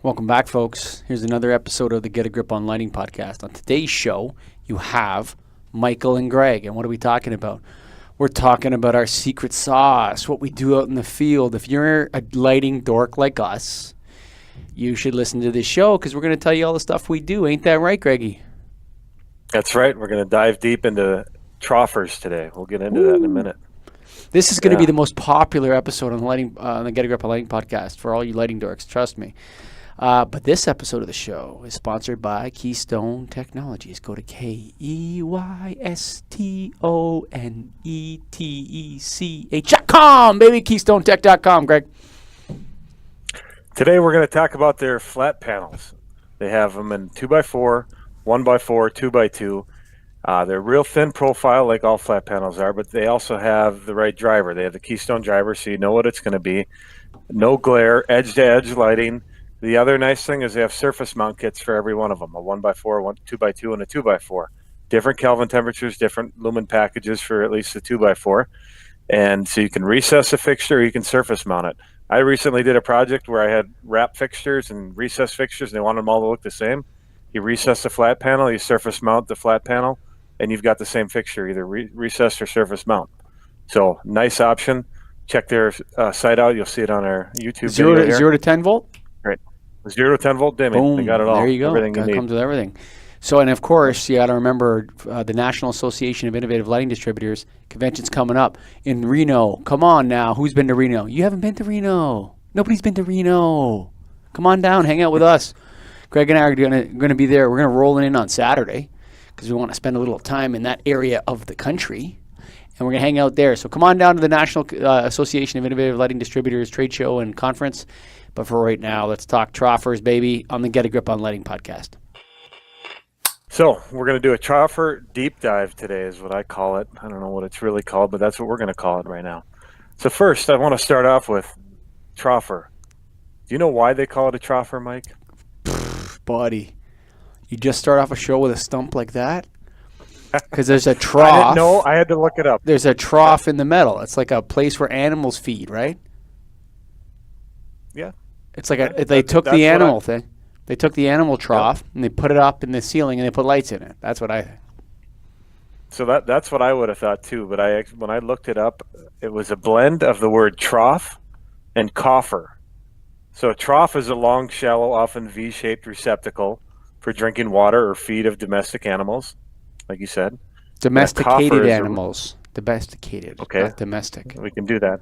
Welcome back, folks. Here's another episode of the Get a Grip on Lighting podcast. On today's show, you have Michael and Greg. And what are we talking about? We're talking about our secret sauce, what we do out in the field. If you're a lighting dork like us, you should listen to this show because we're going to tell you all the stuff we do. Ain't that right, Greggy? That's right. We're going to dive deep into troffers today. We'll get into that in a minute. This is going to be the most popular episode on the Get a Grip on Lighting podcast for all you lighting dorks. Trust me. But this episode of the show is sponsored by Keystone Technologies. Go to KEYSTONETECH.com, baby. KeystoneTech.com, Greg. Today we're going to talk about their flat panels. They have them in 2x4, 1x4, 2x2. They're real thin profile like all flat panels are, but they also have the right driver. They have the Keystone driver, so you know what it's going to be. No glare, edge-to-edge lighting. The other nice thing is they have surface mount kits for every one of them, a 1x4, 2x2, and a 2x4. Different Kelvin temperatures, different lumen packages for at least the 2x4. And so you can recess a fixture, or you can surface mount it. I recently did a project where I had wrap fixtures and recess fixtures, and they wanted them all to look the same. You recess the flat panel, you surface mount the flat panel, and you've got the same fixture, either recessed or surface mount. So nice option. Check their site out. You'll see it on our YouTube video. 0 to 10 volt? Right. 0 to 10 volt dimming. Boom. They got it all. There you go. Everything you need. Comes with everything. So, and of course, you got to remember the National Association of Innovative Lighting Distributors convention's coming up in Reno. Come on now. Who's been to Reno? You haven't been to Reno. Nobody's been to Reno. Come on down. Hang out with us. Greg and I are going to be there. We're going to roll in on Saturday because we want to spend a little time in that area of the country. And we're going to hang out there. So come on down to the National Association of Innovative Lighting Distributors trade show and conference. But for right now, let's talk troffers, baby, on the Get a Grip on Lighting podcast. So we're going to do a troffer deep dive today is what I call it. I don't know what it's really called, but that's what we're going to call it right now. So first, I want to start off with troffer. Do you know why they call it a troffer, Mike? Buddy, you just start off a show with a stump like that? Because there's a trough. I didn't know. I had to look it up. There's a trough in the middle. It's like a place where animals feed, right? Yeah. It's like they took the animal thing. They took the animal trough and they put it up in the ceiling and they put lights in it. That's what I think. So that's what I would have thought too. But when I looked it up, it was a blend of the word trough and coffer. So a trough is a long, shallow, often V-shaped receptacle for drinking water or feed of domestic animals, like you said. Domesticated animals. Domesticated. Okay. Not domestic. We can do that.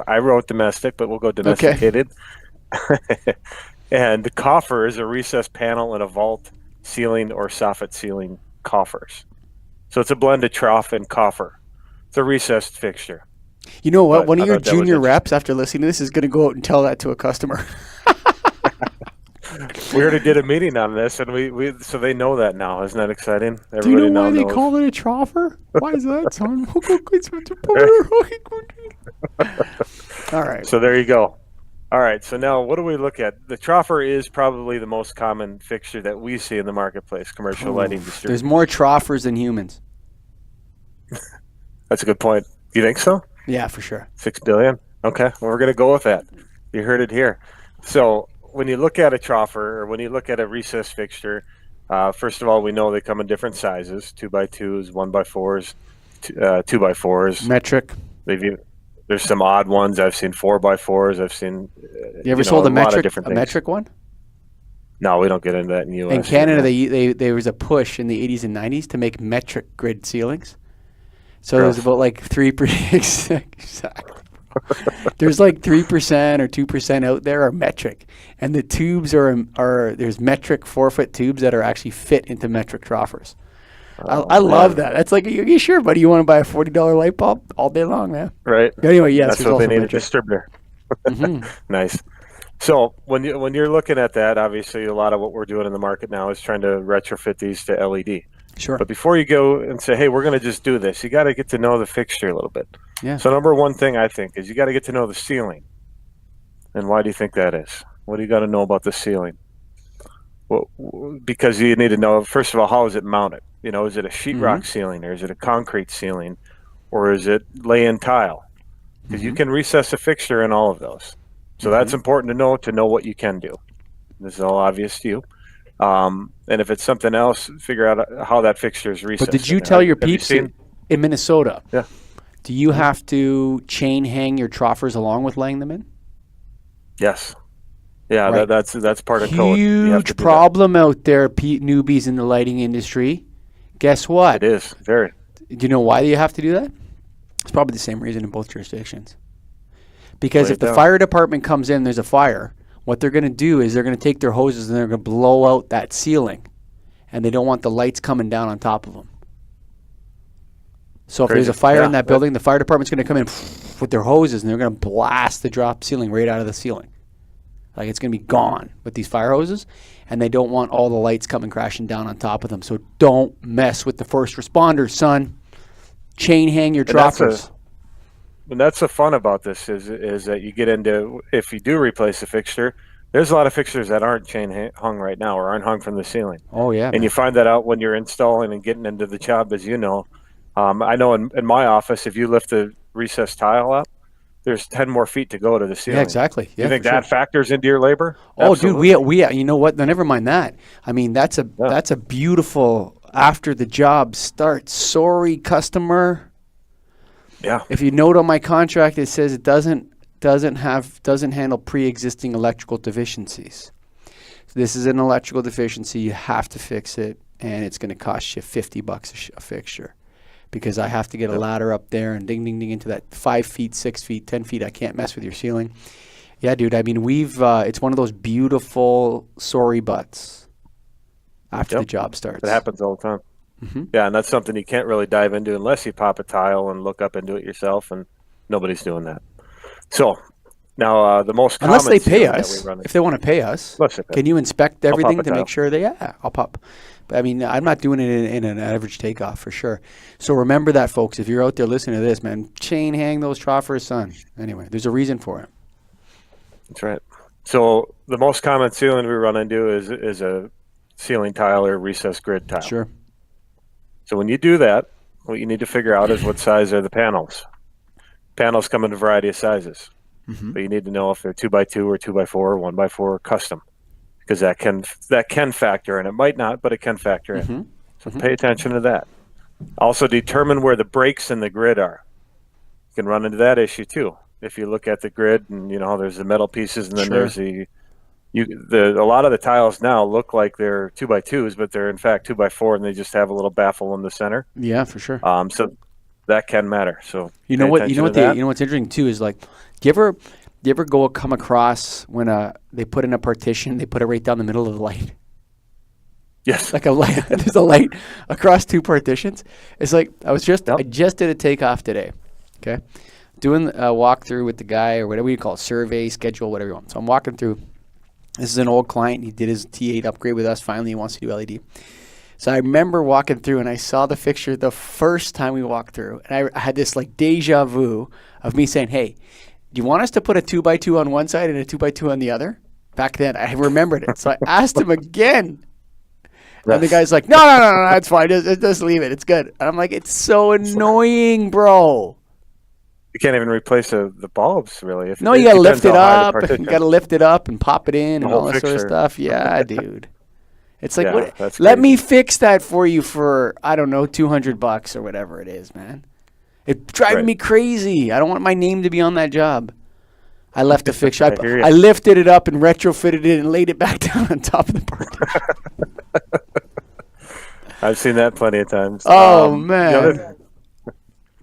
I wrote domestic, but we'll go domesticated. Okay. And the coffer is a recessed panel in a vault ceiling or soffit ceiling coffers. So it's a blend of trough and coffer. It's a recessed fixture. You know what? One of your junior reps, after listening to this, is going to go out and tell that to a customer. We already did a meeting on this, and so they know that now. Isn't that exciting? Everybody Do you know why knows. they call it a troffer? Why is that, son? All right. So there you go. All right. So now what do we look at? The troffer is probably the most common fixture that we see in the marketplace, commercial lighting distributors. There's more troffers than humans. That's a good point. You think so? Yeah, for sure. 6 billion? Okay. Well, we're going to go with that. You heard it here. So when you look at a troffer or when you look at a recessed fixture, first of all, we know they come in different sizes, 2x2s, 1x4s, 2x4s. Metric. There's some odd ones. I've seen 4x4s. I've seen you ever sold a metric one? No, we don't get into that in the U.S. In Canada, there was a push in the 80s and 90s to make metric grid ceilings. So there's about like 3%. Exactly. There's like 3% or 2% out there are metric, and the tubes are there's metric 4-foot tubes that are actually fit into metric troffers. I love that. That's like, you sure, buddy? You want to buy a $40 light bulb all day long, man? Right. Anyway, yes, that's what they need a distributor. Mm-hmm. Nice. So when you're looking at that, obviously a lot of what we're doing in the market now is trying to retrofit these to LED. Sure. But before you go and say, hey, we're going to just do this, you got to get to know the fixture a little bit. Yeah. So number one thing I think is you got to get to know the ceiling. And why do you think that is? What do you got to know about the ceiling? Well, because you need to know, first of all, how is it mounted? You know, is it a sheetrock ceiling, or is it a concrete ceiling, or is it lay-in tile? Because you can recess a fixture in all of those. So that's important to know what you can do. This is all obvious to you. And if it's something else, figure out how that fixture is recessed. But did you in there. tell your Have you peeps seen? in Minnesota, Yeah. do you have to chain hang your troffers along with laying them in? Yes. Yeah, Right. that's part of code. You have to Huge do problem out there, newbies in the lighting industry. Guess what? that. It is very. Do you know why you have to do that? It's probably the same reason in both jurisdictions. Because Lay if it the down. fire department comes in, there's a fire, what they're going to do is they're going to take their hoses and they're going to blow out that ceiling. And they don't want the lights coming down on top of them. So if there's a Crazy. fire Yeah, in that building, the fire department's going to come in with their hoses and they're going to blast the drop ceiling right out of the ceiling. Like it's going to be gone with these fire hoses. And they don't want all the lights coming crashing down on top of them. So don't mess with the first responders, son. Chain hang your droppers. And that's the fun about this is that you get into, if you do replace a fixture, there's a lot of fixtures that aren't chain hung right now or aren't hung from the ceiling. Oh, yeah. And Man. you find that out when you're installing and getting into the job, as you know. I know in my office, if you lift the recessed tile up, there's 10 more feet to go to the ceiling. Yeah, exactly. Yeah, you think for that sure. factors into your labor? Oh, Absolutely. dude, we you know what? No, never mind that. I mean, that's a beautiful after the job starts. Sorry, customer. Yeah. If you note on my contract, it says it doesn't handle pre-existing electrical deficiencies. So this is an electrical deficiency. You have to fix it, and it's going to cost you $50 a fixture, because I have to get a ladder up there and ding ding ding into that 5 feet, 6 feet, 10 feet. I can't mess with your ceiling. Yeah, dude. I mean, it's one of those beautiful sorry butts after the job starts. It happens all the time. Mm-hmm. Yeah, and that's something you can't really dive into unless you pop a tile and look up and do it yourself, and nobody's doing that. So now the most common Unless they pay ceiling that us, we run if they want to pay us, Unless they pay. can you inspect everything a to tile. make sure I'll pop. But I mean, I'm not doing it in an average takeoff for sure. So remember that, folks. If you're out there listening to this, man, chain hang those troffers, son. Anyway, there's a reason for it. That's right. So the most common ceiling we run into is a ceiling tile or recessed grid tile. Sure. So when you do that, what you need to figure out is what size are the panels. Panels come in a variety of sizes, but you need to know if they're 2x2 or 2x4 or 1x4 or custom, because that can factor in. It might not, but it can factor in. So pay attention to that. Also, determine where the breaks in the grid are. You can run into that issue too. If you look at the grid, and there's the metal pieces, and then there's a lot of the tiles now look like they're 2x2s, but they're in fact 2x4, and they just have a little baffle in the center. Yeah, for sure. So that can matter. So You know what's interesting too is, like, do you ever come across when they put in a partition, they put it right down the middle of the light? Yes. Like a light, there's a light across two partitions. It's like I just did a takeoff today. Okay, doing a walkthrough with the guy, or whatever you call it, survey, schedule, whatever you want. So I'm walking through. This is an old client. He did his T8 upgrade with us. Finally, he wants to do LED. So I remember walking through, and I saw the fixture the first time we walked through, and I had this like deja vu of me saying, "Hey, do you want us to put a 2x2 on one side and a 2x2 on the other?" Back then, I remembered it. So I asked him again. And the guy's like, no, that's fine. Just leave it. It's good. And I'm like, it's so annoying, bro. You can't even replace the bulbs, really. No, you got to lift it up. You got to lift it up and pop it in and all that sort of stuff. Yeah, dude. It's like, let me fix that for you for, I don't know, $200 or whatever it is, man. It's driving me crazy. I don't want my name to be on that job. I left the fixture. I lifted it up and retrofitted it and laid it back down on top of the partition. I've seen that plenty of times. Oh, man.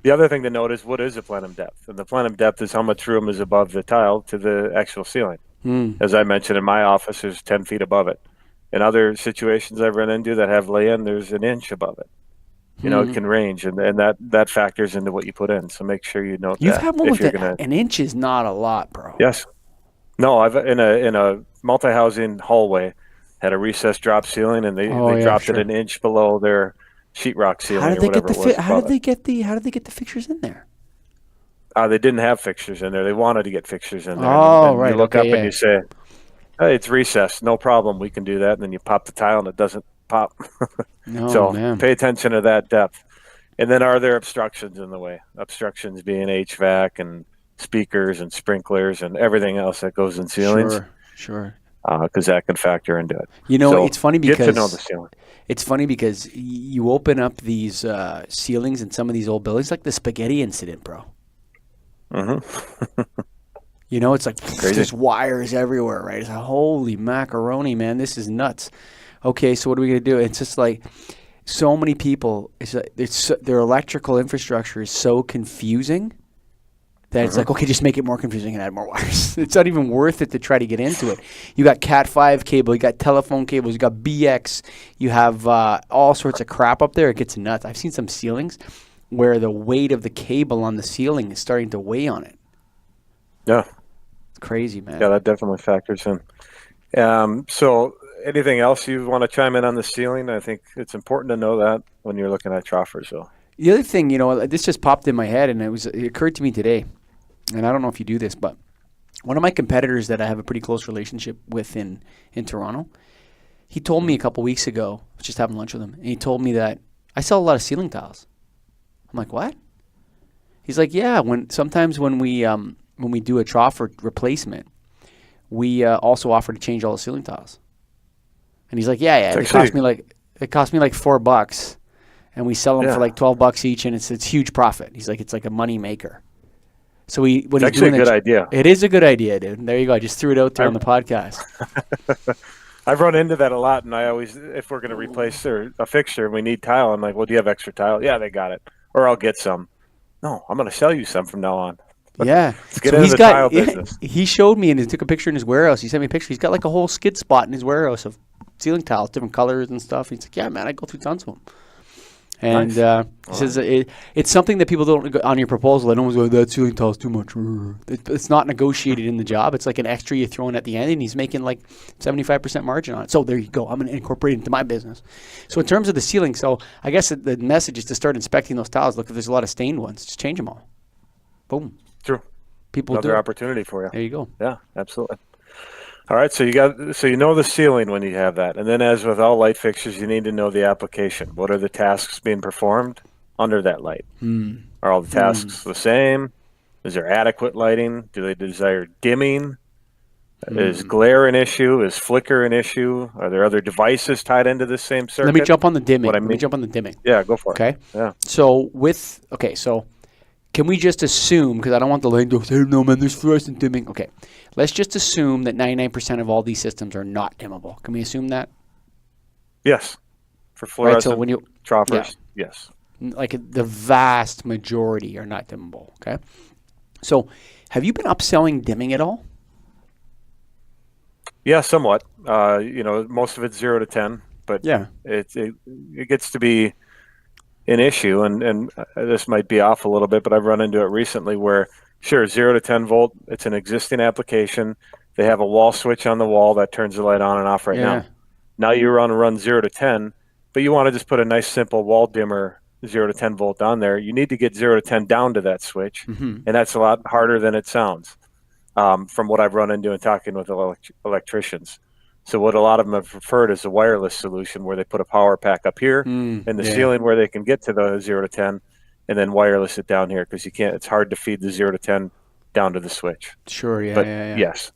The other thing to note is, what is the plenum depth? And the plenum depth is how much room is above the tile to the actual ceiling. As I mentioned, in my office, there's 10 feet above it. In other situations I've run into that have lay-in, there's an inch above it. It can range, and that factors into what you put in. So make sure you note that. You've had one with an inch is not a lot, bro. Yes. No, I've in a multi-housing hallway had a recessed drop ceiling, and they dropped it an inch below their sheetrock ceiling. How did they get the fixtures in there? They didn't have fixtures in there. They wanted to get fixtures in there. Oh, right. You look up and you say, "Hey, it's recessed. No problem. We can do that." And then you pop the tile, and it doesn't pop. Pay attention to that depth. And then, are there obstructions in the way? Obstructions being HVAC and speakers and sprinklers and everything else that goes in ceilings. Sure. because that can factor into it. You know, So it's funny get to know because the ceiling. you open up these ceilings in some of these old buildings, like the spaghetti incident, bro. Mm-hmm. You know, it's like Crazy. there's wires everywhere, right? It's like, holy macaroni, man, this is nuts. Okay, so what are we gonna do? It's just like so many people. Their electrical infrastructure is so confusing that it's like, okay, just make it more confusing and add more wires. It's not even worth it to try to get into it. You got Cat 5 cable, you got telephone cables, you got BX, you have all sorts of crap up there. It gets nuts. I've seen some ceilings where the weight of the cable on the ceiling is starting to weigh on it. Yeah. It's crazy, man. Yeah, that definitely factors in. So anything else you want to chime in on the ceiling? I think it's important to know that when you're looking at troffers. So The other thing, you know, this just popped in my head, and it occurred to me today, and I don't know if you do this, but one of my competitors that I have a pretty close relationship with in Toronto, he told me a couple weeks ago, I was just having lunch with him, and he told me that I sell a lot of ceiling tiles. I'm like, what? He's like, yeah, sometimes when we do a troffer replacement, we also offer to change all the ceiling tiles. And he's like, yeah, it cost me like $4, and we sell them for like $12 each, and it's huge profit. He's like, it's like a money maker. So it's actually a good idea. It is a good idea, dude. There you go. I just threw it out there on the podcast. I've run into that a lot, and I always, if we're going to replace a fixture and we need tile, I'm like, well, do you have extra tile? Yeah, they got it. Or I'll get some. No, I'm going to sell you some from now on. Yeah. Let's get into the tile business. He showed me and he took a picture in his warehouse. He sent me a picture. He's got like a whole skid spot in his warehouse of ceiling tiles, different colors and stuff. He's like, yeah, man, I go through tons of them. And he says it's something that people don't on your proposal. They always go, that ceiling tile is too much. It's not negotiated in the job. It's like an extra you throw in at the end, and he's making like 75% margin on it. So there you go. I'm going to incorporate it into my business. So in terms of the ceiling, so I guess the message is to start inspecting those tiles. Look, if there's a lot of stained ones, just change them all. Boom. True. People Another opportunity for you. There you go. Yeah, absolutely. All right, so you know the ceiling when you have that, and then as with all light fixtures, you need to know the application. What are the tasks being performed under that light? Are all the tasks the same? Is there adequate lighting? Do they desire dimming? Is glare an issue? Is flicker an issue? Are there other devices tied into the same circuit? Let me jump on the dimming. Yeah, go for it. Okay. Yeah. So can we just assume, because I don't want the line to say, no, man, there's fluorescent dimming. Okay. Let's just assume that 99% of all these systems are not dimmable. Can we assume that? Yes. For fluorescent right, so troffers, yes. Like the vast majority are not dimmable. Okay. So have you been upselling dimming at all? Yeah, somewhat. Most of it's 0 to 10, but yeah, it gets to be an issue, and this might be off a little bit, but I've run into it recently where, sure, 0 to 10 volt, it's an existing application. They have a wall switch on the wall that turns the light on and off now. Now you run 0 to 10, but you want to just put a nice simple wall dimmer 0 to 10 volt on there. You need to get 0 to 10 down to that switch, and that's a lot harder than it sounds from what I've run into and talking with electricians. So what a lot of them have preferred is a wireless solution where they put a power pack up here in the ceiling where they can get to the 0 to 10 and then wireless it down here because it's hard to feed the 0 to 10 down to the switch. Sure, yes,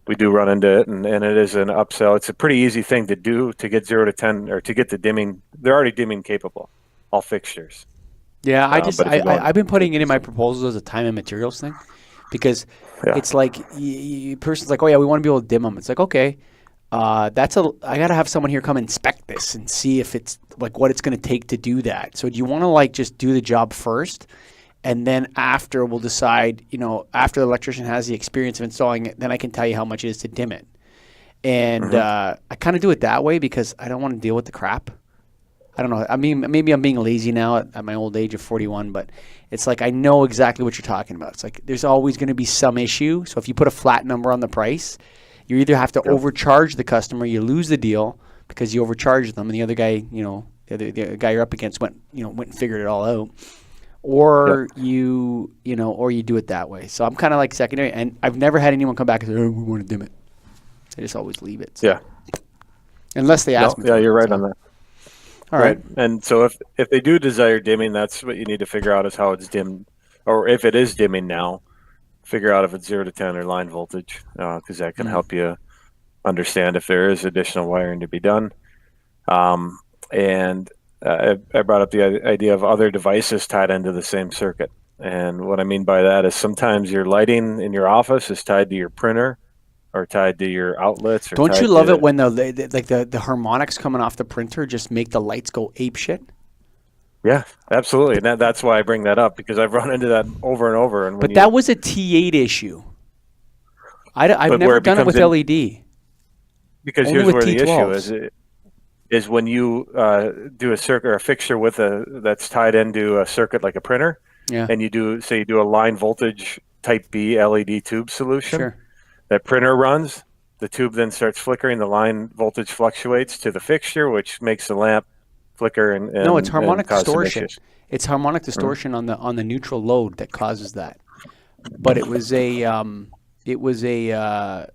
we do run into it, and it is an upsell. It's a pretty easy thing to do to get 0 to 10 or to get the dimming. They're already dimming capable, all fixtures. Yeah, I've been putting it in my proposals as a time and materials thing because it's like person's like, oh yeah, we want to be able to dim them. It's like, okay, I got to have someone here come inspect this and see if it's like what it's going to take to do that. So do you want to like just do the job first, and then after we'll decide, after the electrician has the experience of installing it, then I can tell you how much it is to dim it. And I kind of do it that way because I don't want to deal with the crap. I don't know. I mean, maybe I'm being lazy now at my old age of 41, but it's like I know exactly what you're talking about. It's like there's always going to be some issue. So if you put a flat number on the price, you either have to overcharge the customer, you lose the deal because you overcharged them, and the other guy, the guy you're up against went and figured it all out, or you do it that way. So I'm kind of like secondary, and I've never had anyone come back and say, "Oh, we want to dim it." I just always leave it. So. Yeah. Unless they ask me. Yeah, you're right on that. All right. And so if they do desire dimming, that's what you need to figure out is how it's dimmed, or if it is dimming now, figure out if it's 0 to 10 or line voltage, because that can help you understand if there is additional wiring to be done. And I brought up the idea of other devices tied into the same circuit. And what I mean by that is sometimes your lighting in your office is tied to your printer or tied to your outlets or Don't you tied love it to, when the harmonics coming off the printer just make the lights go ape shit? yeah, absolutely. And that's why I bring that up, because I've run into that over and over. And when But that was a T8 issue. I've but where never it done it becomes with LED. because Only here's with where the issue T12s. is when you do a circuit or a fixture that's tied into a circuit like a printer, Yeah, and you do a line voltage type B LED tube solution. sure. That printer runs, the tube then starts flickering, the line voltage fluctuates to the fixture, which makes the lamp flicker No, it's and harmonic cause some distortion. issues. It's harmonic distortion on the neutral load that causes that. But it was a T12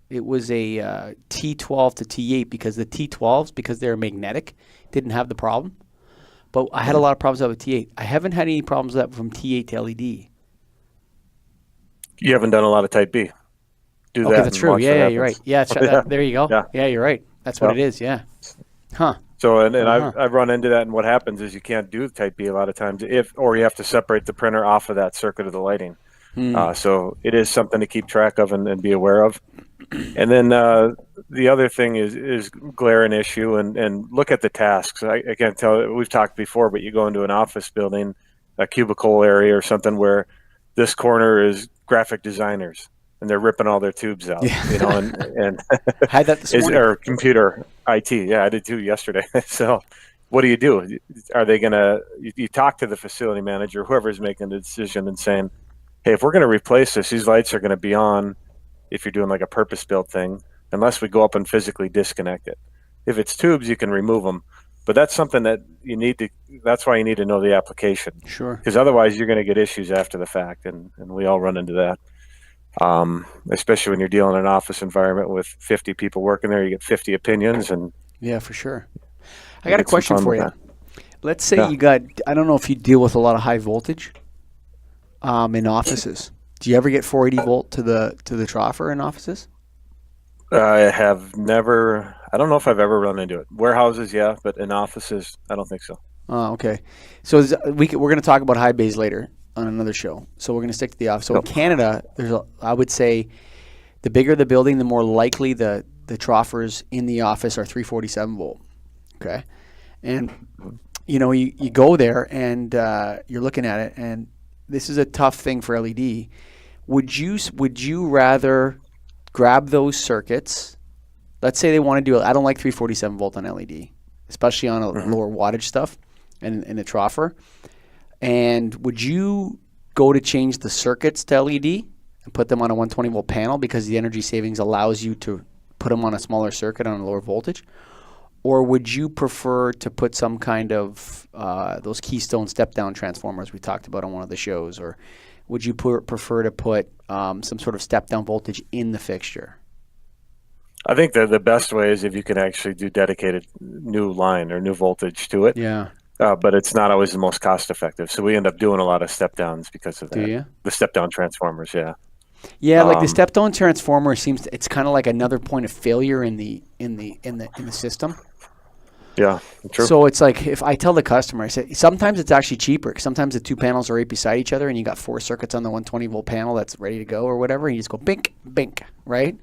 to T8 because the T12s, because they're magnetic, didn't have the problem. But I had a lot of problems with T8. I haven't had any problems with that from T8 to LED. You haven't done a lot of type B. Do Okay, that that's and true. watch what Yeah, you're right. happens. Yeah, Yeah, there you go. yeah, Yeah, you're right. That's what yeah. it is. Yeah. Huh. So and Uh-huh. I've run into that, and what happens is you can't do type B a lot of times, or you have to separate the printer off of that circuit of the lighting. Hmm. So it is something to keep track of and be aware of. And then the other thing is glaring issue, and look at the tasks. I can't tell. We've talked before, but you go into an office building, a cubicle area or something where this corner is graphic designers and they're ripping all their tubes out, Yeah. and I had that this is morning. or computer IT. Yeah, I did too yesterday. So what do you do? Are they gonna? You talk to the facility manager, whoever's making the decision, and saying, hey, if we're going to replace this, these lights are going to be on if you're doing like a purpose-built thing, unless we go up and physically disconnect it. If it's tubes, you can remove them, but that's something that that's why you need to know the application, Sure. because otherwise you're going to get issues after the fact, and we all run into that. Especially when you're dealing in an office environment with 50 people working there, you get 50 opinions, and Yeah, for sure. I you got a get some question fun for with you. that. Let's say Yeah. you got, I don't know if you deal with a lot of high voltage in offices. Do you ever get 480 volt to the Troffer in offices? I have never. I don't know if I've ever run into it. Warehouses, yeah, but in offices, I don't think so. Oh, okay. So we're going to talk about high bays later on another show. So we're going to stick to the office. So in Yep. Canada, I would say the bigger the building, the more likely the Troffers in the office are 347 volt. Okay. And, you go there and you're looking at it, and this is a tough thing for LED. Would you rather grab those circuits? Let's say they want to do it. I don't like 347 volt on LED, especially on a lower wattage stuff and in a Troffer. And would you go to change the circuits to LED and put them on a 120 volt panel because the energy savings allows you to put them on a smaller circuit on a lower voltage? Or would you prefer to put some kind of those Keystone step-down transformers we talked about on one of the shows? Or would you prefer to put some sort of step-down voltage in the fixture? I think the best way is if you can actually do dedicated new line or new voltage to it. Yeah. But it's not always the most cost effective. So we end up doing a lot of step downs because of Do that. you? The step down transformers, yeah. Yeah, like the Um, step-down transformer it's kind of like another point of failure in the system. Yeah, true. So it's like if I tell the customer, I say sometimes it's actually cheaper. 'Cause sometimes the two panels are right beside each other, and you got 4 circuits on the 120 volt panel that's ready to go or whatever. And you just go bink, bink, right?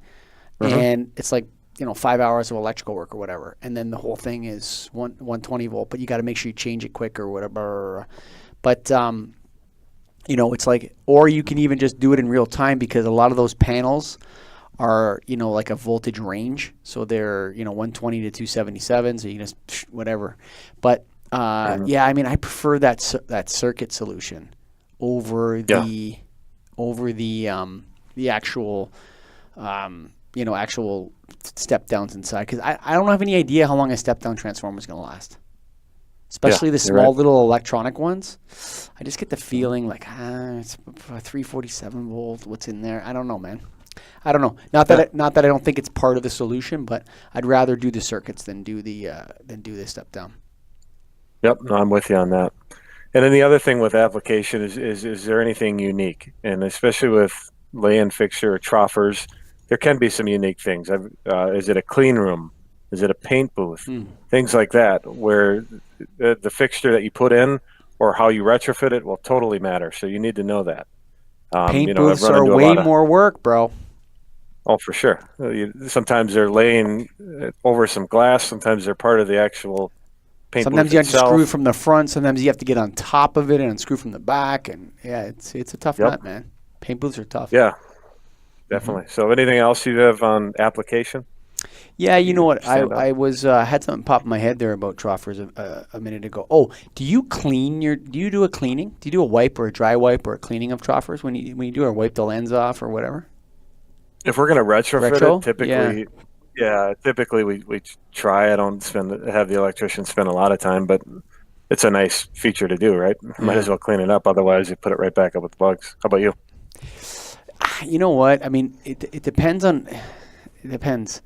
And it's like 5 hours of electrical work or whatever, and then the whole thing is 120 volt. But you got to make sure you change it quick or whatever. But it's like, or you can even just do it in real time because a lot of those panels are, like a voltage range. So they're, 120 to 277. So you can just whatever. But yeah, I mean, I prefer that circuit solution over the actual, actual step downs inside. Because I don't have any idea how long a step down transformer is going to last. Especially the you're small right. little electronic ones. I just get the feeling like, it's 347 volt. What's in there? I don't know, man. I don't know. Not that I don't think it's part of the solution, but I'd rather do the circuits than do the step down. Yep, no, I'm with you on that. And then the other thing with application is there anything unique? And especially with lay-in fixture or troffers, there can be some unique things. Is it a clean room? Is it a paint booth? Things like that, where the fixture that you put in or how you retrofit it will totally matter. So you need to know that. Paint I've booths run are into a way lot of, more work, bro. oh, for sure. Sometimes they're laying over some glass. Sometimes they're part of the actual paint Sometimes booth you have to screw itself. from the front. Sometimes you have to get on top of it and unscrew from the back. And yeah, it's a tough nut, man. Paint booths are tough. Yeah, definitely. So anything else you have on application? Yeah, you know what? Stand up? I was had something pop in my head there about troffers a minute ago. Oh, do you do a cleaning? Do you do a wipe or a dry wipe or a cleaning of troffers when you do, or wipe the lens off or whatever? If we're going to retrofit Retro? it, typically, typically we try. I don't have the electrician spend a lot of time, but it's a nice feature to do, right? Might as well clean it up. Otherwise, you put it right back up with bugs. How about you? You know what? I mean, it depends on. It depends.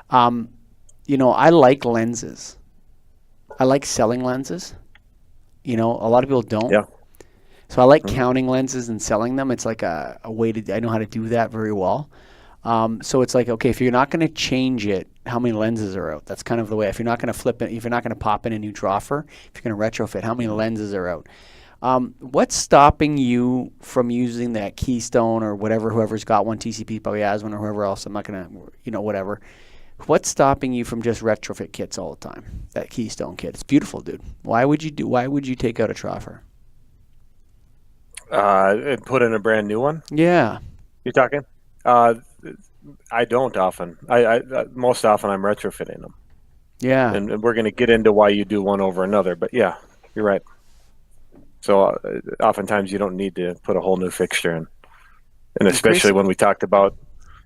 I like lenses. I like selling lenses. A lot of people don't. Yeah. So I like counting lenses and selling them. It's like a way I know how to do that very well. So it's like, okay, if you're not going to change it, how many lenses are out? That's kind of the way. If you're not going to flip it, if you're not going to pop in a new Troffer, if you're going to retrofit, how many lenses are out? What's stopping you from using that Keystone or whatever, whoever's got one, TCP probably has one, or whoever else, I'm not going to, whatever. What's stopping you from just retrofit kits all the time? That Keystone kit. It's beautiful, dude. Why would you take out a Troffer? And put in a brand new one? Yeah. You're talking? I don't often. I most often I'm retrofitting them. Yeah. And we're going to get into why you do one over another, but yeah, you're right. So oftentimes you don't need to put a whole new fixture in, and especially when we talked about,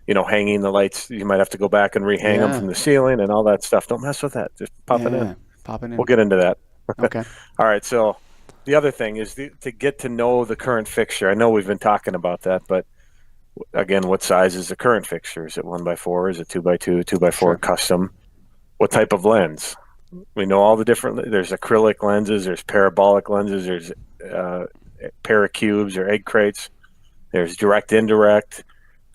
hanging the lights, you might have to go back and rehang them from the ceiling and all that stuff. Don't mess with that. Just pop it in. Pop it in. We'll get into that. Okay. All right. So the other thing is to get to know the current fixture. I know we've been talking about that, but again, what size is the current fixture? Is it 1x4? Is it 2x2, 2x4 custom? What type of lens? We know all the different, there's acrylic lenses, there's parabolic lenses, there's paracubes or egg crates, there's direct, indirect,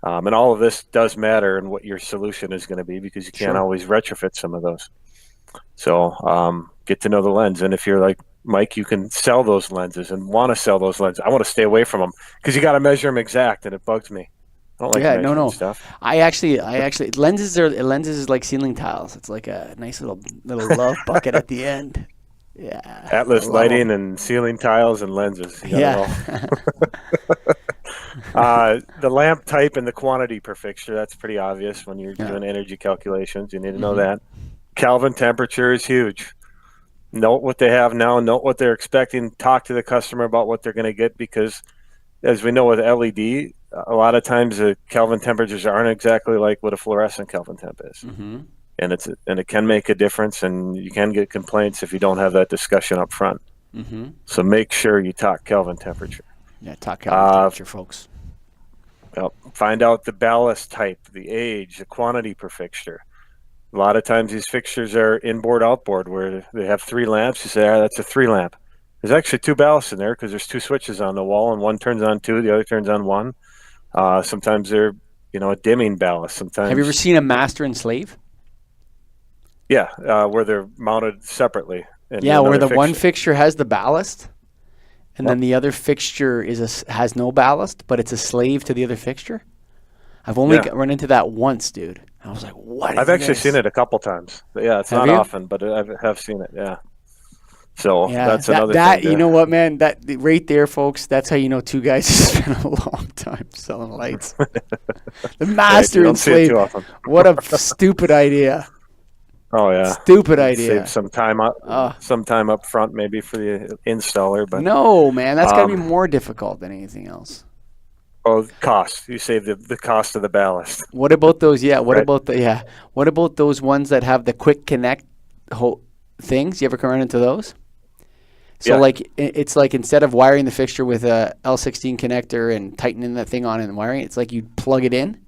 and all of this does matter in what your solution is going to be, because you can't always retrofit some of those. So get to know the lens. And if you're like Mike, you can sell those lenses and want to sell those lenses. I want to stay away from them because you got to measure them exact, and it bugs me. I don't like measuring stuff. I actually lenses is like ceiling tiles. It's like a nice little love bucket at the end. Yeah. Atlas lighting and ceiling tiles and lenses. The lamp type and the quantity per fixture, that's pretty obvious when you're doing energy calculations. You need to know that. Kelvin temperature is huge. Note what they have now, note what they're expecting, talk to the customer about what they're going to get, because as we know with LED, a lot of times the Kelvin temperatures aren't exactly like what a fluorescent Kelvin temp is. And it can make a difference, and you can get complaints if you don't have that discussion up front. So make sure you talk Kelvin temperature. Yeah, talk Kelvin temperature, folks. Find out the ballast type, the age, the quantity per fixture. A lot of times these fixtures are inboard, outboard, where they have 3 lamps. You say, that's a 3 lamp. There's actually 2 ballasts in there because there's 2 switches on the wall, and one turns on 2, the other turns on 1. Sometimes they're, a dimming ballast. Sometimes. Have you ever seen a master and slave? Yeah, where they're mounted separately. Where the one fixture has the ballast, and then the other fixture has no ballast, but it's a slave to the other fixture. I've only run into that once, dude. I was like, what? I've actually seen it a couple times. But yeah, it's not often, but I have seen it. Yeah. So that's another thing. You know what, man? That right there, folks. That's how you know 2 guys spent a long time selling lights. The master and slave. What a stupid idea. Oh yeah, stupid idea. Save some time up front, maybe for the installer. But no, man, that's got to be more difficult than anything else. Oh, cost. You save the cost of the ballast. What about those? Yeah. What about those ones that have the quick connect things? You ever come run into those? So it's like instead of wiring the fixture with a L16 connector and tightening that thing on and wiring, it's like you plug it in.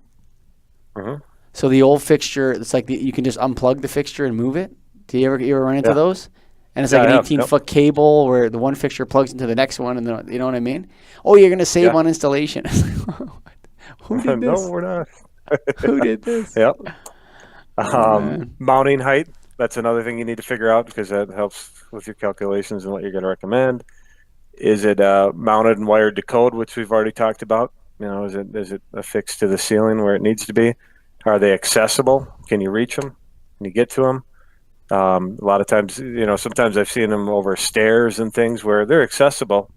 So the old fixture, it's like you can just unplug the fixture and move it. Do you ever run into those? And it's like an 18-foot cable where the one fixture plugs into the next one, and you know what I mean? Oh, you're going to save on installation. Who did this? No, we're not. Who did this? Yep. Oh, man. Mounting height. That's another thing you need to figure out because that helps with your calculations and what you're going to recommend. Is it mounted and wired to code, which we've already talked about? Is it affixed to the ceiling where it needs to be? Are they accessible? Can you reach them? Can you get to them? A lot of times, sometimes I've seen them over stairs and things where they're accessible,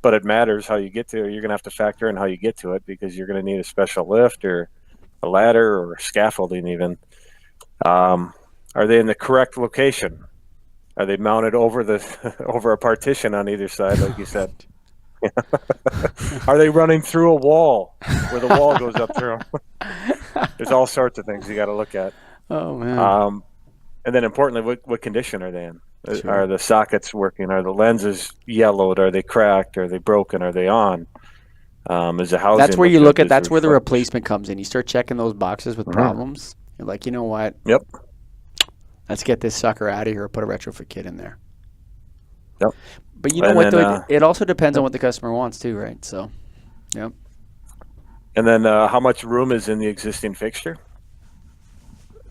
but it matters how you get to it. You're going to have to factor in how you get to it because you're going to need a special lift or a ladder or scaffolding even. Are they in the correct location? Are they mounted over over a partition on either side, like you said? Are they running through a wall where the wall goes up through them? There's all sorts of things you got to look at. Oh, man. And then importantly, what condition are they in? Sure. Are the sockets working? Are the lenses yellowed? Are they cracked? Are they broken? Are they on? Is the housing? That's where you look at. That's where the replacement comes in. You start checking those boxes with problems. You're like, you know what? Yep. Let's get this sucker out of here. Put a retrofit kit in there. Yep. But you know what? Though, it also depends on what the customer wants too, right? So, yep. And then how much room is in the existing fixture?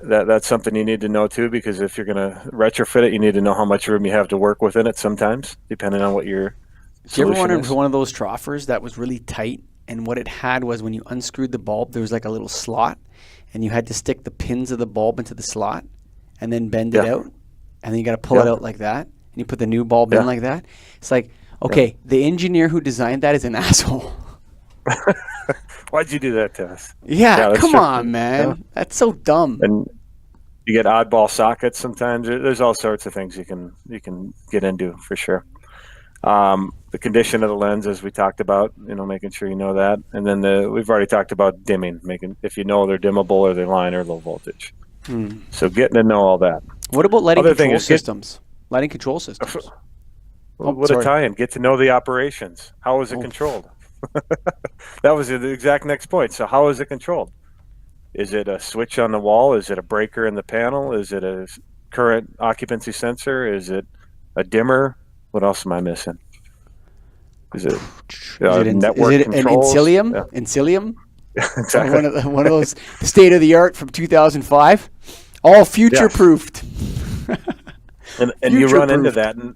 That's something you need to know too, because if you're going to retrofit it, you need to know how much room you have to work within it sometimes, depending on what your Do you ever solution run is. into one of those troffers that was really tight, and what it had was when you unscrewed the bulb, there was like a little slot, and you had to stick the pins of the bulb into the slot and then bend it out, and then you got to pull it out like that, and you put the new bulb in like that. It's like, okay, the engineer who designed that is an asshole. Why'd you do that to us? Yeah, come true. on, man. Yeah. That's so dumb. And you get oddball sockets sometimes. There's all sorts of things you can get into for sure. The condition of the lens, as we talked about, making sure you know that. And then we've already talked about dimming, if you know they're dimmable or they line or low voltage. So getting to know all that. What about lighting Other thing control is systems? Lighting control systems. What a tie-in. Get to know the operations. How is it controlled? That was the exact next point. So how is it controlled? Is it a switch on the wall? Is it a breaker in the panel? Is it a current occupancy sensor? Is it a dimmer? What else am I missing? Is it network an controls? Incilium? Yeah. Incilium? Exactly. One of those state of the art from 2005. All future proofed. And you run into that, and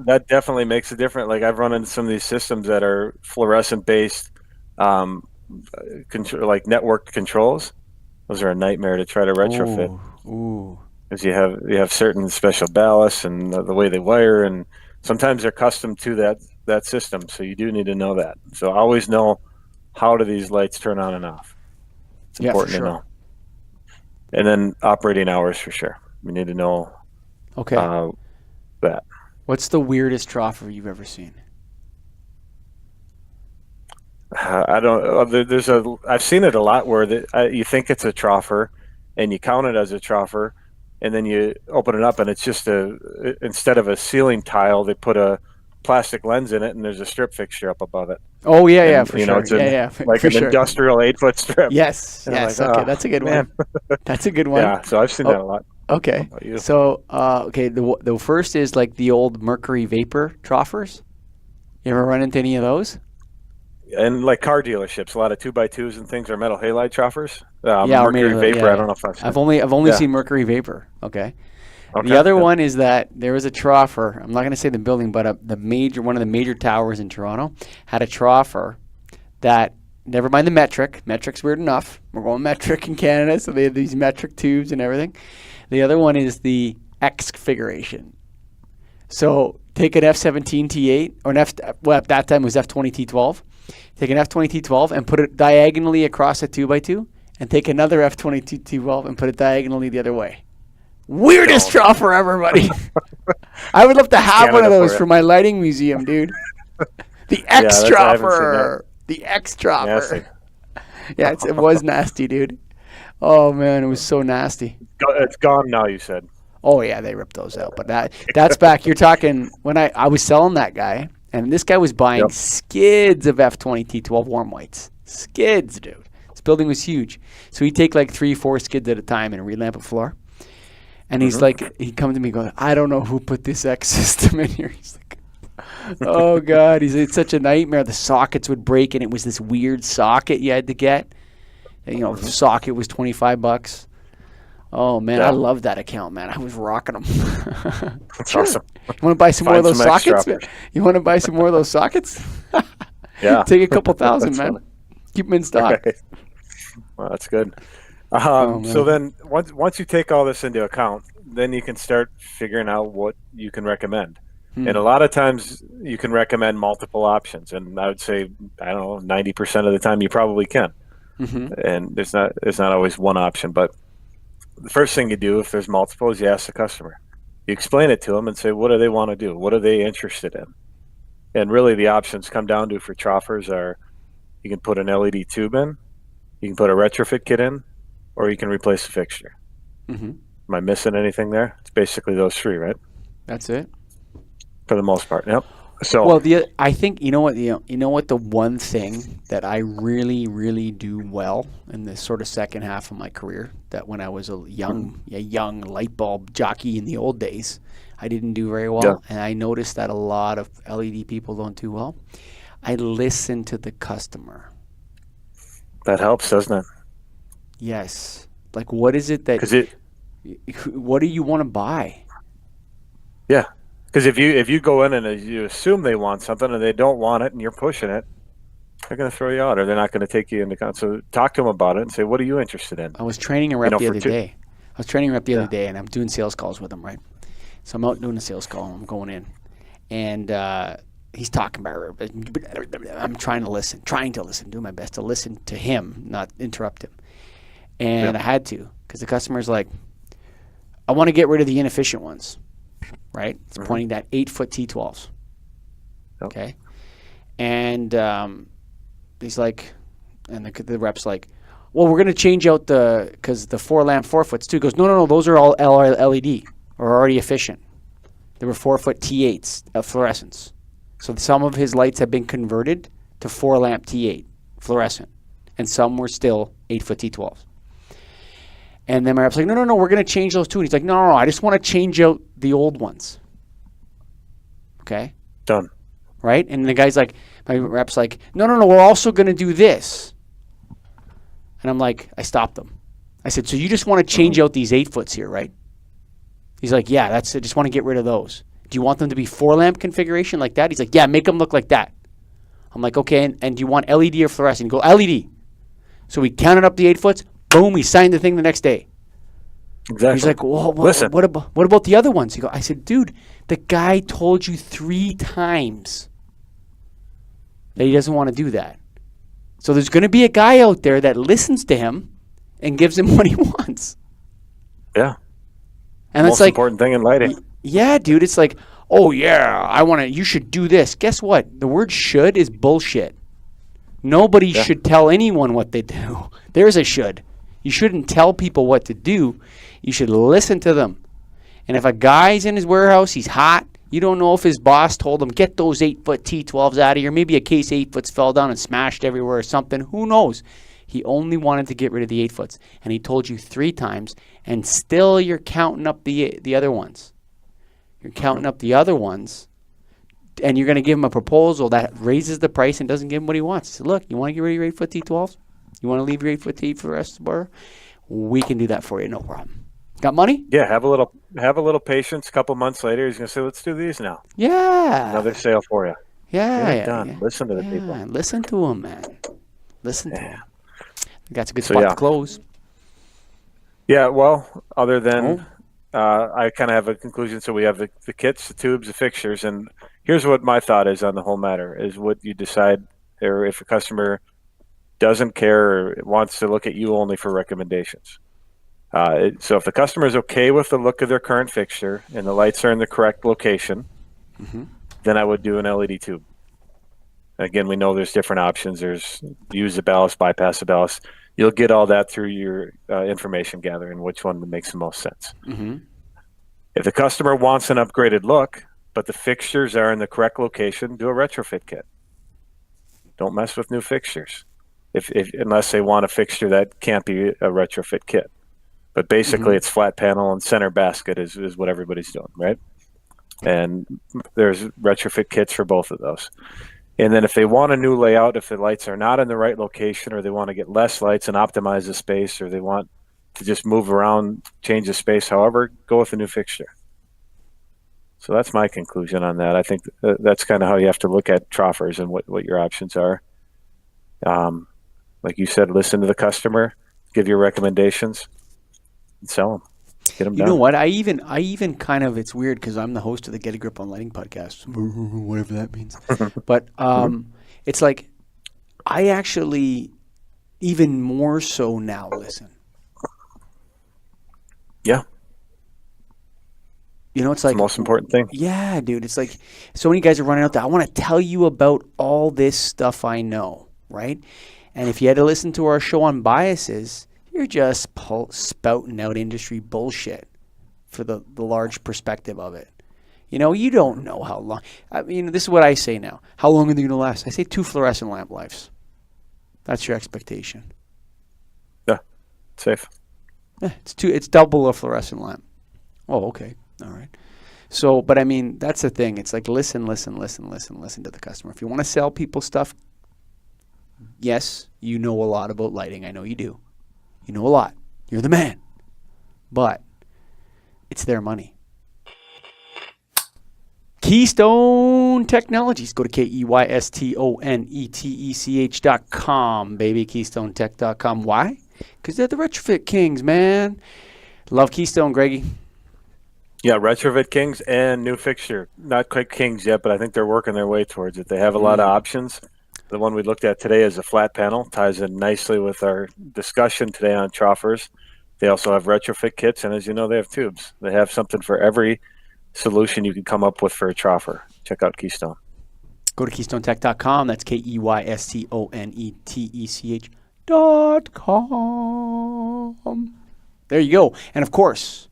that definitely makes a difference. Like I've run into some of these systems that are fluorescent based, like networked controls. Those are a nightmare to try to retrofit. Ooh. Because you have certain special ballasts and the way they wire, and sometimes they're custom to that system. So you do need to know that. So always know, how do these lights turn on and off? It's important to know. And then operating hours for sure. We need to know that. What's the weirdest troffer you've ever seen? I don't. I've seen it a lot where you think it's a troffer, and you count it as a troffer, and then you open it up, and it's just instead of a ceiling tile, they put a plastic lens in it, and there's a strip fixture up above it. Oh yeah, for sure. It's like an industrial 8-foot strip. Yes. And Okay, that's a good one. That's a good one. Yeah, so I've seen that a lot. Okay. So the first is like the old mercury vapor troffers. You ever run into any of those? And like car dealerships, a lot of 2x2s and things are metal halide troffers. Mercury vapor. I don't know if I've only seen mercury vapor. Okay. The other one is that there was a troffer. I'm not going to say the building, but one of the major towers in Toronto had a troffer that, never mind the metric. Metric's weird enough. We're going metric in Canada, so they have these metric tubes and everything. The other one is the X configuration. So take an F17 T8, or at that time it was F20 T12. Take an F20 T12 and put it diagonally across a 2x2, and take another F20 T12 and put it diagonally the other way. Weirdest troffer ever, buddy. I would love to have one of those for my lighting museum, dude. The X troffer. The X troffer. Yeah, it was nasty, dude. Oh man, it was so nasty. It's gone now, you said. Oh yeah, they ripped those out. But that's back. You're talking when I was selling that guy, and this guy was buying skids of F20 T12 warm whites. Skids, dude. This building was huge, so he'd take like 3-4 skids at a time and relamp a floor. And he's like, he comes to me going, I don't know who put this X system in here. He's like, oh God, it's such a nightmare. The sockets would break, and it was this weird socket you had to get. You know, socket was $25. Oh man, Yeah. I love that account, man. I was rocking them. That's awesome. You want to buy some more of Find those some sockets? ex-droppers. You want to buy some more of those sockets? Yeah. Take a couple thousand, That's man. funny. Keep them in stock. Right. Well, that's good. Oh, So man. then once you take all this into account, then you can start figuring out what you can recommend. And a lot of times you can recommend multiple options. And I would say, I don't know, 90% of the time you probably can. And there's not always one option. But the first thing you do if there's multiple is you ask the customer. You explain it to them and say, what do they want to do? What are they interested in? And really the options come down to for troffers are you can put an LED tube in, you can put a retrofit kit in, or you can replace the fixture. Am I missing anything there? It's basically those three, right? That's it. For the most part. Yep. So Well, I think you know what the one thing that I really do well in this sort of second half of my career, that when I was a young light bulb jockey in the old days, I didn't do very well, Yeah. and I noticed that a lot of LED people don't do well. I listen to the customer. that helps, doesn't it? Yes, like what is it that? What do you want to buy? Yeah. Because if you go in and you assume they want something and they don't want it and you're pushing it, they're going to throw you out or they're not going to take you into account. So talk to them about it and say, what are you interested in? I was training a rep the other for day. And I'm doing sales calls with him, right? So I'm out doing a sales call, and I'm going in, and he's talking about it. I'm trying to listen, do my best to listen to him, not interrupt him. And I had to, because the customer's like, I want to get rid of the inefficient ones, right? It's pointing at 8-foot T12s. Okay. And he's like, and the rep's like, well, we're going to change out because the 4-lamp 4-foots too. He goes, no, those are all LED or already efficient. They were 4-foot T8s of fluorescence. So some of his lights have been converted to 4-lamp T8 fluorescent, and some were still 8-foot T12s. And then my rep's like, no, we're going to change those too. And he's like, no, I just want to change out the old ones. Okay? Done. Right? And the guy's like, my rep's like, no, we're also going to do this. And I'm like, I stopped them. I said, so you just want to change out these 8-foots here, right? He's like, yeah, that's it. Just want to get rid of those. Do you want them to be 4-lamp configuration like that? He's like, yeah, make them look like that. I'm like, okay, and do you want LED or fluorescent? He go, LED. So we counted up the 8-foots. Boom, he signed the thing the next day. Exactly. He's like, well, Listen. what about the other ones? I said, dude, the guy told you 3 times that he doesn't want to do that. So there's going to be a guy out there that listens to him and gives him what he wants. Yeah. And Most important thing in lighting. Yeah, dude, it's like, oh yeah, you should do this. Guess what? The word should is bullshit. Nobody should tell anyone what they do. There's a should. You shouldn't tell people what to do. You should listen to them. And if a guy's in his warehouse, he's hot, you don't know if his boss told him, get those 8-foot T12s out of here. Maybe a case 8-foots fell down and smashed everywhere or something. Who knows? He only wanted to get rid of the 8-foots. And he told you 3 times, and still you're counting up the other ones. You're counting up the other ones, and you're going to give him a proposal that raises the price and doesn't give him what he wants. So look, you want to get rid of your 8-foot T12s? You want to leave your 8-foot T for the rest of the bar? We can do that for you, no problem. Got money? Yeah, have a little patience. A couple months later, he's going to say, let's do these now. Yeah. Another sale for you. Yeah. Get it done. Listen to the people. Listen to him, man. Listen to him. That's a good spot to close. Yeah, well, other than I kind of have a conclusion. So we have the kits, the tubes, the fixtures, and here's what my thought is on the whole matter, is what you decide, or if a customer doesn't care or wants to look at you only for recommendations. So if the customer is okay with the look of their current fixture and the lights are in the correct location, then I would do an LED tube. Again, we know there's different options. There's use the ballast, bypass the ballast. You'll get all that through your information gathering, which one makes the most sense. If the customer wants an upgraded look, but the fixtures are in the correct location, do a retrofit kit. Don't mess with new fixtures, unless they want a fixture that can't be a retrofit kit. But basically, it's flat panel and center basket is what everybody's doing, right? And there's retrofit kits for both of those. And then if they want a new layout, if the lights are not in the right location, or they want to get less lights and optimize the space, or they want to just move around, change the space, however, go with a new fixture. So that's my conclusion on that. I think that's kind of how you have to look at Troffers and what your options are. Like you said, listen to the customer, give your recommendations, and sell them. Get them You done. know what? I even kind of, it's weird because I'm the host of the Get a Grip on Lighting podcast, whatever that means. But it's like I actually even more so now listen. Yeah. You know, it's like the most important thing. Yeah, dude. It's like so many guys are running out there. I want to tell you about all this stuff I know, right? And if you had to listen to our show on biases, you're just spouting out industry bullshit for the large perspective of it. You know, you don't know how long. I mean, this is what I say now. How long are they going to last? I say 2 fluorescent lamp lives. That's your expectation. Yeah, safe. Yeah, it's double a fluorescent lamp. Oh, okay. All right. So, but I mean, that's the thing. It's like listen to the customer. If you want to sell people stuff, yes, you know a lot about lighting. I know you do. You know a lot. You're the man. But it's their money. Keystone Technologies. Go to KEYSTONETECH.com, baby. KeystoneTech.com. Why? Because they're the retrofit kings, man. Love Keystone, Greggy. Yeah, retrofit kings and new fixture. Not quite kings yet, but I think they're working their way towards it. They have a lot of options. The one we looked at today is a flat panel. Ties in nicely with our discussion today on Troffers. They also have retrofit kits, and as you know, they have tubes. They have something for every solution you can come up with for a Troffer. Check out Keystone. Go to KeystoneTech.com. That's KEYSTONETECH.com. There you go. And of course,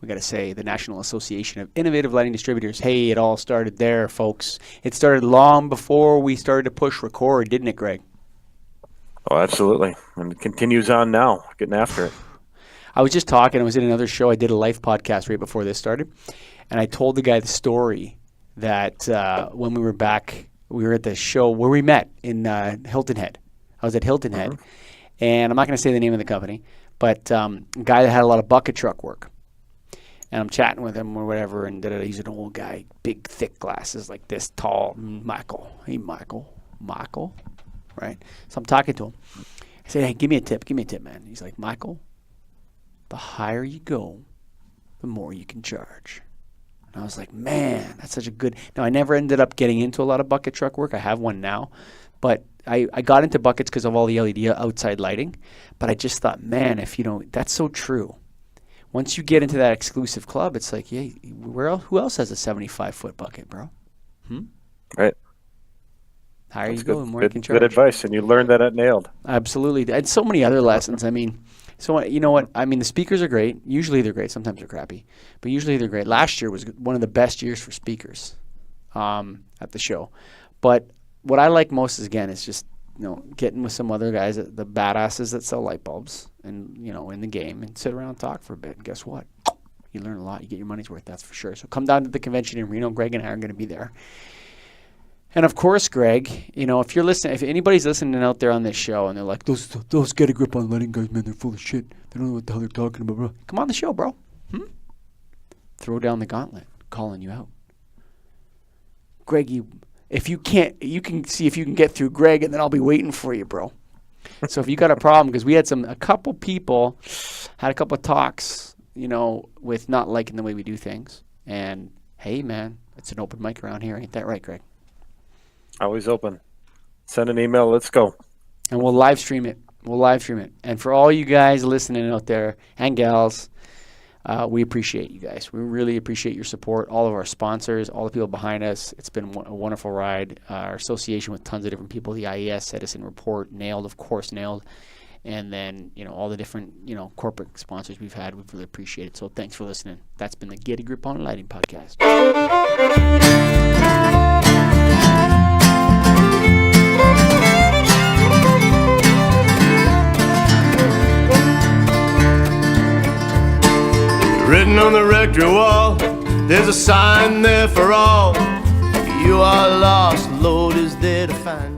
we got to say the National Association of Innovative Lighting Distributors. Hey, it all started there, folks. It started long before we started to push record, didn't it, Greg? Oh, absolutely. And it continues on now, getting after it. I was just talking. I was in another show. I did a life podcast right before this started. And I told the guy the story that when we were back, we were at the show where we met in Hilton Head. I was at Hilton Head. And I'm not going to say the name of the company, but a guy that had a lot of bucket truck work. And I'm chatting with him or whatever, and he's an old guy, big, thick glasses, like this tall. Michael. Hey, Michael, right? So I'm talking to him. I said, hey, give me a tip, man. He's like, Michael, the higher you go, the more you can charge. And I was like, man, that's such a good. Now, I never ended up getting into a lot of bucket truck work. I have one now. But I got into buckets because of all the LED outside lighting. But I just thought, man, that's so true. Once you get into that exclusive club, it's like, yeah, who else has a 75-foot bucket, bro? Right. Higher That's you go, the more you can charge. Good advice, and you learned that at Nailed. Absolutely. And so many other lessons. I mean, so you know what? I mean, the speakers are great. Usually they're great. Sometimes they're crappy. But usually they're great. Last year was one of the best years for speakers at the show. But what I like most is just, getting with some other guys, the badasses that sell light bulbs and, in the game, and sit around and talk for a bit. And guess what? You learn a lot. You get your money's worth, that's for sure. So come down to the convention in Reno. Greg and I are going to be there. And of course, Greg, if you're listening, if anybody's listening out there on this show and they're like, those Get a Grip on Lighting guys, man, they're full of shit. They don't know what the hell they're talking about, bro. Come on the show, bro. Throw down the gauntlet. Calling you out. Greg, if you can't, you can see if you can get through Greg, and then I'll be waiting for you, bro. So if you got a problem, because we had a couple people had a couple of talks, with not liking the way we do things. And hey, man, it's an open mic around here. Ain't that right, Greg? Always open. Send an email. Let's go. And we'll live stream it. And for all you guys listening out there and gals, we appreciate you guys. We really appreciate your support. All of our sponsors, all the people behind us. It's been a wonderful ride. Our association with tons of different people, the IES, Edison Report, Nailed, of course, Nailed. And then, all the different, corporate sponsors we've had. We've really appreciated it. So thanks for listening. That's been the Get a Grip on Lighting podcast. Written on the rectory wall, there's a sign there for all. You you are lost, the Lord is there to find you.